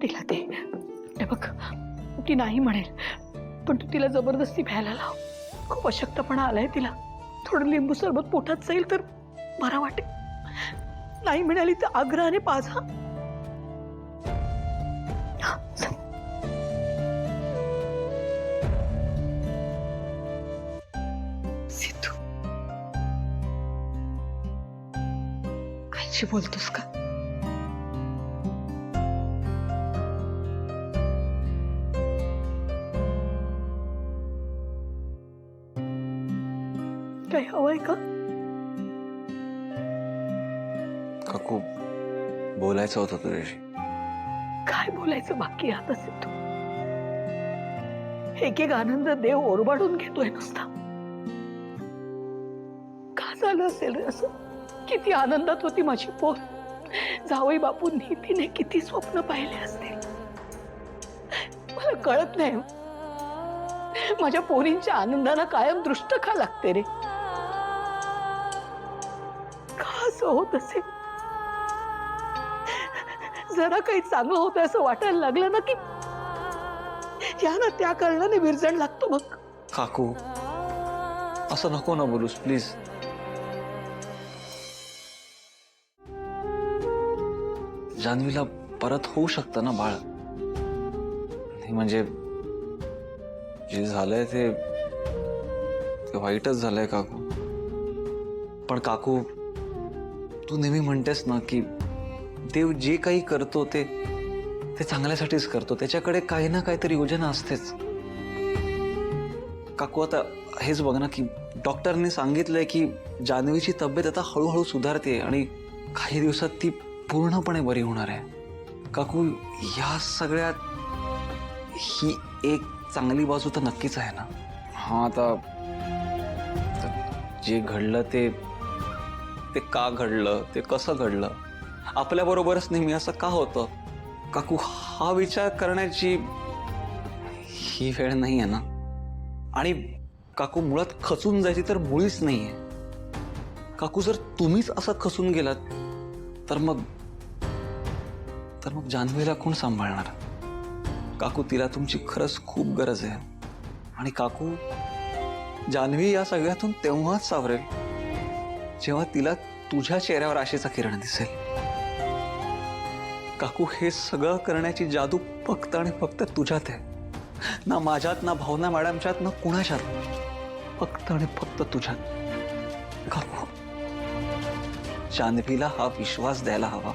तिला ते हे बघ, ती नाही म्हणेल, पण तू तिला जबरदस्ती प्यायला लाव. खूप अशक्तपणा आलाय तिला. थोडं लिंबू सरबत पोटात जाईल तर बरं वाटेल. नाही मिळाली तर आग्रहाने पाजा. सिद्धू, आईशी बोलतोस का? काही हवंय का? काकू, बोलायचं होतं तुझ्याशी. काय बोलायचं बाकी आता सिद्धू? एक एक आनंद देव ओरबाडून घेतोय नुसता. का झालं असेल रे असं? किती आनंदात होती माझी पोर. जावई बापूंनी तिने किती स्वप्न पाहिले असतील. मला कळत नाही, माझ्या पोरींच्या आनंदाला कायम दृष्ट का लागते रे? का असं होत असेल? जरा काही चांगलं होतं असं वाटायला लागलं ना की या ना त्या कारणाने विरजण लागतो मग. काकू, असं नको ना बोलूस प्लीज. जान्हवीला परत होऊ शकतं ना बाळ. नाही म्हणजे जे झालंय ते वाईटच झालंय काकू. पण काकू, तू नेहमी म्हणतेस ना की देव जे काही करतो ते चांगल्यासाठीच करतो. त्याच्याकडे काही ना काहीतरी योजना असतेच. काकू, आता हेच बघ ना की डॉक्टरने सांगितलंय की जान्हवीची तब्येत आता हळूहळू सुधारते आणि काही दिवसात ती पूर्णपणे बरी होणार आहे. काकू, या सगळ्यात ही एक चांगली बाजू तर नक्कीच आहे ना. हा, आता जे घडलं ते का घडलं, ते कसं घडलं, आपल्याबरोबरच नेहमी असं का होतं? काकू, हा विचार करण्याची ही वेळ नाही आहे ना. आणि काकू, मुळात खचून जायची तर मुळीच नाही आहे. काकू, जर तुम्हीच असं खचून गेलात तर मग जान्हवीला कोण सांभाळणार? काकू, तिला तुमची खरंच खूप गरज आहे. आणि काकू, जान्हवी या सगळ्यातून तेव्हाच सावरेल जेव्हा तिला तुझ्या चेहऱ्यावर आशेचा किरण दिसेल. काकू, हे सगळं करण्याची जादू फक्त आणि फक्त तुझ्यात आहे. ना माझ्यात, ना भावना मॅडमच्यात, ना कुणाच्यात. फक्त आणि फक्त तुझ्यात. काकू, जान्हवीला हा विश्वास द्यायला हवा